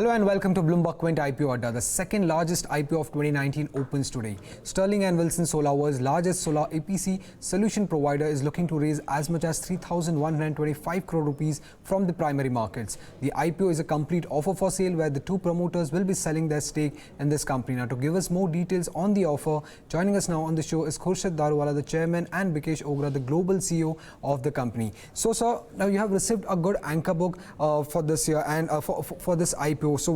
Hello and welcome to Bloomberg Quint IPO Adda. The second largest IPO of 2019 opens today. Sterling and Wilson Solar, world's largest solar EPC solution provider, is looking to raise as much as 3,125 crore rupees from the primary markets. The IPO is a complete offer for sale where the two promoters will be selling their stake in this company. Now, to give us more details on the offer, joining us now on the show is Khurshed, Daruvala, the chairman, and Bikesh, Ogra, the global CEO of the company. So, sir, now you have received a good anchor book for this year and for this IPO. So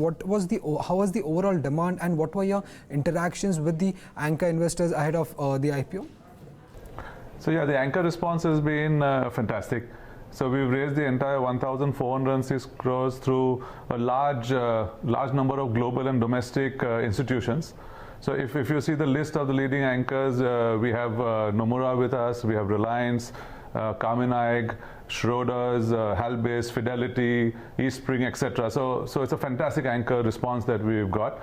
how was the overall demand and what were your interactions with the anchor investors ahead of the IPO? So yeah, the anchor response has been fantastic. So we've raised the entire 1,406 crores through a large number of global and domestic institutions. So if you see the list of the leading anchors, we have Nomura with us, we have Reliance, Carmine, Schroders, Halbase, Fidelity, Eastspring, etc. So it's a fantastic anchor response that we've got.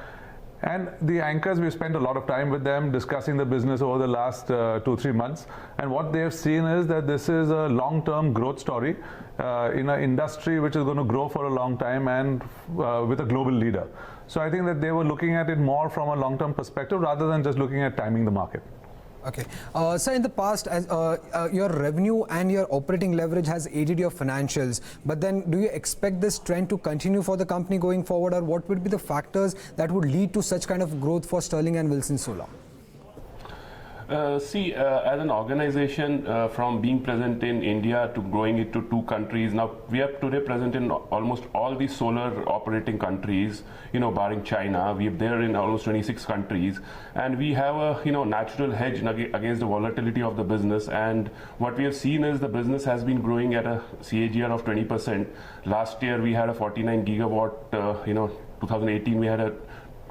And the anchors, we've spent a lot of time with them discussing the business over the last 2-3 months. And what they've seen is that this is a long-term growth story in an industry which is going to grow for a long time and with a global leader. So I think that they were looking at it more from a long-term perspective rather than just looking at timing the market. Okay. So in the past, your revenue and your operating leverage has aided your financials. But then do you expect this trend to continue for the company going forward, or what would be the factors that would lead to such kind of growth for Sterling and Wilson Solar? As an organization, from being present in India to growing it to 2 countries, now we are today present in almost all the solar operating countries, barring China. We are there in almost 26 countries, and we have a natural hedge against the volatility of the business. And what we have seen is the business has been growing at a CAGR of 20%. Last year we had a 49 gigawatt, 2018 we had a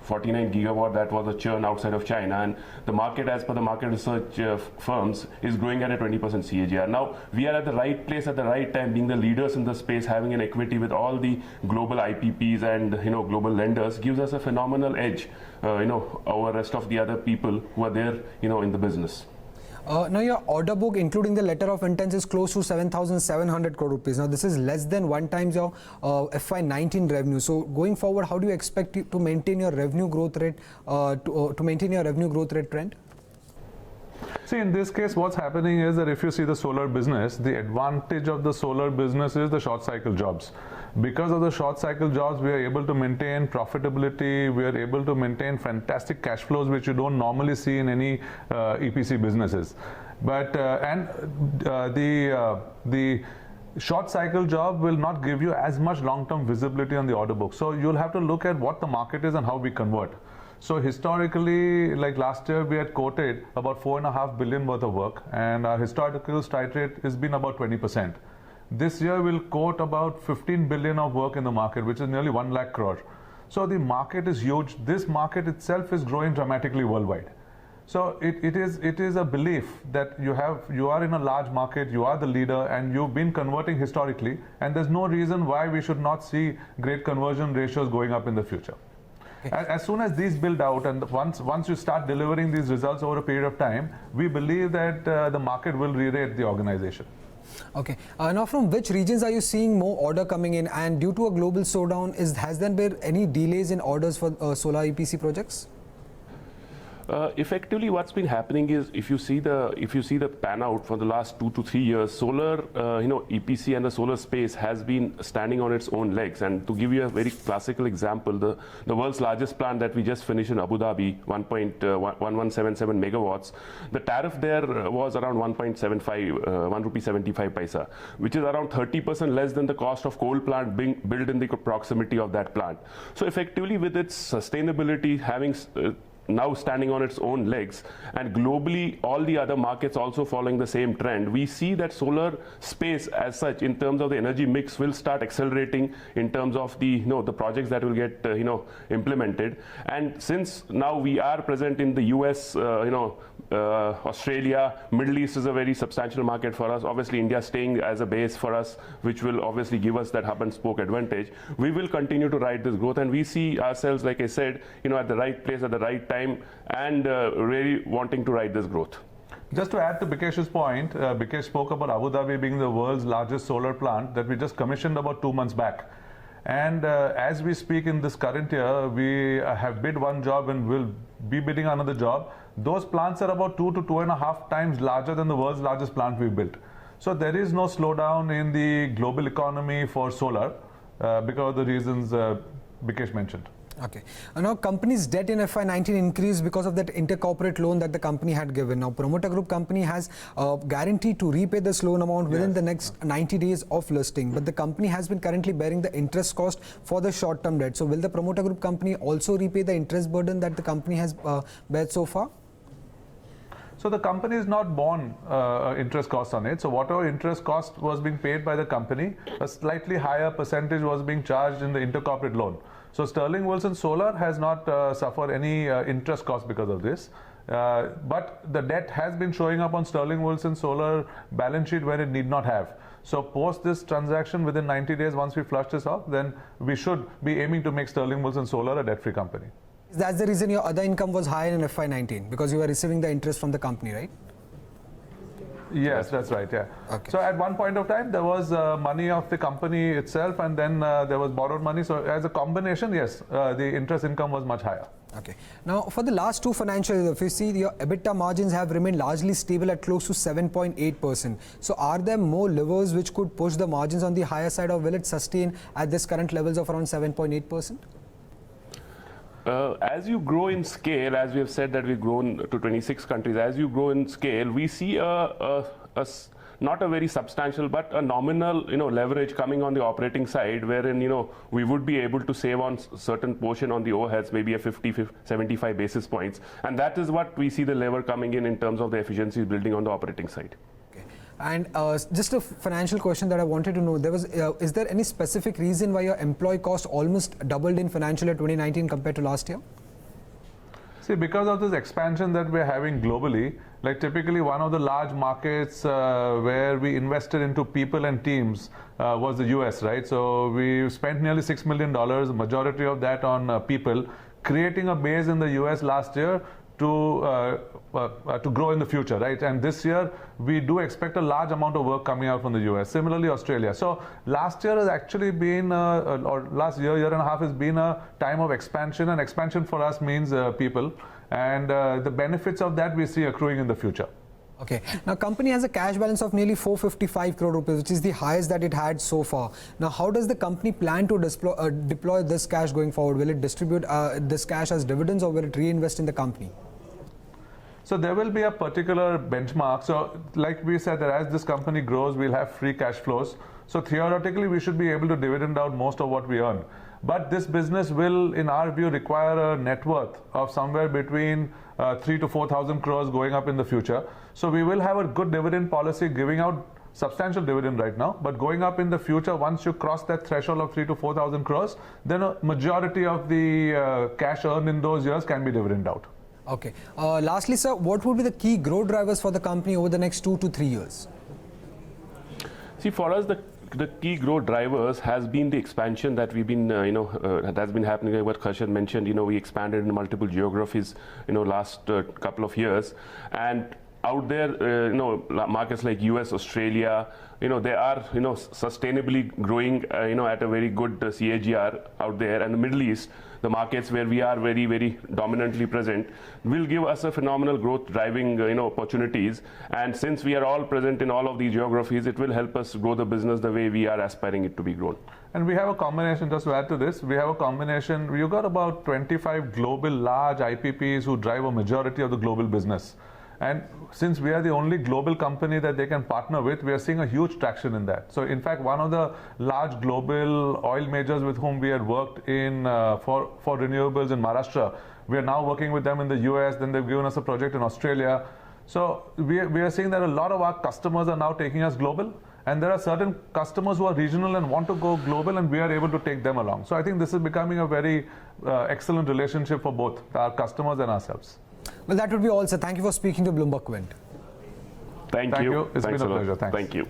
49 gigawatt, that was a churn outside of China, and the market, as per the market research firms, is growing at a 20% CAGR. Now, we are at the right place at the right time, being the leaders in the space, having an equity with all the global IPPs and global lenders, gives us a phenomenal edge, over rest of the other people who are there, in the business. Now your order book, including the letter of intent, is close to 7,700 crore rupees. Now this is less than 1 times your FY19 revenue. So going forward, how do you expect to maintain your revenue growth rate trend? See, in this case, what's happening is that if you see the solar business, the advantage of the solar business is the short cycle jobs. Because of the short cycle jobs, we are able to maintain profitability, we are able to maintain fantastic cash flows, which you don't normally see in any EPC businesses. But the short cycle job will not give you as much long-term visibility on the order book. So you'll have to look at what the market is and how we convert. So historically, like last year, we had quoted about 4.5 billion worth of work, and our historical strike rate has been about 20%. This year, we'll quote about 15 billion of work in the market, which is nearly 1 lakh crore. So the market is huge. This market itself is growing dramatically worldwide. So it is a belief that you are in a large market, you are the leader, and you've been converting historically, and there's no reason why we should not see great conversion ratios going up in the future. As soon as these build out, and once you start delivering these results over a period of time, we believe that the market will re-rate the organization. Okay. Now, from which regions are you seeing more order coming in? And due to a global slowdown, has there been any delays in orders for solar EPC projects? Effectively, what's been happening is, if you see the pan out for the last 2 to 3 years, solar, EPC and the solar space has been standing on its own legs. And to give you a very classical example, the world's largest plant that we just finished in Abu Dhabi, 1.1177 megawatts, the tariff there was around 1 rupee 75 paisa, which is around 30% less than the cost of coal plant being built in the proximity of that plant. So effectively, with its sustainability having now standing on its own legs, and globally all the other markets also following the same trend, we see that solar space as such, in terms of the energy mix, will start accelerating in terms of the the projects that will get implemented. And since now we are present in the US, Australia, Middle East is a very substantial market for us. Obviously, India staying as a base for us, which will obviously give us that hub and spoke advantage. We will continue to ride this growth, and we see ourselves, like I said, at the right place at the right time, and really wanting to ride this growth. Just to add to Bikesh's point, Bikesh spoke about Abu Dhabi being the world's largest solar plant that we just commissioned about 2 months back. And as we speak in this current year, we have bid one job and will be bidding another job. Those plants are about 2 to 2.5 times larger than the world's largest plant we built. So there is no slowdown in the global economy for solar because of the reasons Bikesh mentioned. Okay. Now, company's debt in FY19 increased because of that intercorporate loan that the company had given. Now, promoter group company has guaranteed to repay this loan amount within the next 90 days of listing. But the company has been currently bearing the interest cost for the short-term debt. So, will the promoter group company also repay the interest burden that the company has bear so far? So the company is not borne interest cost on it. So whatever interest cost was being paid by the company, a slightly higher percentage was being charged in the intercorporate loan. So Sterling Wilson Solar has not suffered any interest cost because of this. But the debt has been showing up on Sterling Wilson Solar balance sheet where it need not have. So post this transaction within 90 days, once we flush this off, then we should be aiming to make Sterling Wilson Solar a debt-free company. That's the reason your other income was higher in FY19, because you were receiving the interest from the company, right? Yes, that's right, yeah. Okay. So at one point of time, there was money of the company itself, and then there was borrowed money. So as a combination, yes, the interest income was much higher. Okay. Now, for the last two financial years, if you see, your EBITDA margins have remained largely stable at close to 7.8%. So are there more levers which could push the margins on the higher side, or will it sustain at this current levels of around 7.8%? As you grow in scale, as we have said that we've grown to 26 countries, as you grow in scale, we see not a very substantial but a nominal leverage coming on the operating side, wherein we would be able to save on certain portion on the overheads, maybe a 75 basis points, and that is what we see the lever coming in terms of the efficiencies building on the operating side. And just a financial question that I wanted to know, is there any specific reason why your employee cost almost doubled in financial year 2019 compared to last year? See, because of this expansion that we're having globally, like typically one of the large markets where we invested into people and teams was the US, right? So we spent nearly $6 million, majority of that on people, creating a base in the US last year to grow in the future, right? And this year, we do expect a large amount of work coming out from the US. Similarly, Australia. So last year has actually been, or last year and a half has been a time of expansion, and expansion for us means people. And the benefits of that we see accruing in the future. Okay. Now, company has a cash balance of nearly 455 crore rupees, which is the highest that it had so far. Now, how does the company plan to deploy this cash going forward? Will it distribute this cash as dividends, or will it reinvest in the company? So there will be a particular benchmark. So like we said, that as this company grows, we'll have free cash flows. So theoretically, we should be able to dividend out most of what we earn. But this business will, in our view, require a net worth of somewhere between 3 to 4,000 crores going up in the future. So we will have a good dividend policy, giving out substantial dividend right now, but going up in the future, once you cross that threshold of 3 to 4,000 crores, then a majority of the cash earned in those years can be dividend out. Okay. Lastly, sir, what would be the key growth drivers for the company over the next 2 to 3 years? See, for us, the key growth drivers has been the expansion that we've been, that has been happening. Like what Khurshed mentioned, we expanded in multiple geographies, last couple of years, and out there, markets like US, Australia, they are, sustainably growing, at a very good CAGR out there, and the Middle East, the markets where we are very, very dominantly present, will give us a phenomenal growth driving, opportunities. And since we are all present in all of these geographies, it will help us grow the business the way we are aspiring it to be grown. And we have a combination, just to add to this, we have a combination, we've got about 25 global large IPPs who drive a majority of the global business. And since we are the only global company that they can partner with, we are seeing a huge traction in that. So in fact, one of the large global oil majors with whom we had worked in for renewables in Maharashtra, we are now working with them in the US, then they've given us a project in Australia. So we are seeing that a lot of our customers are now taking us global, and there are certain customers who are regional and want to go global, and we are able to take them along. So I think this is becoming a very excellent relationship for both our customers and ourselves. Well, that would be all, sir. Thank you for speaking to Bloomberg Quint. Thank you. It's been a pleasure. Thanks. Thank you.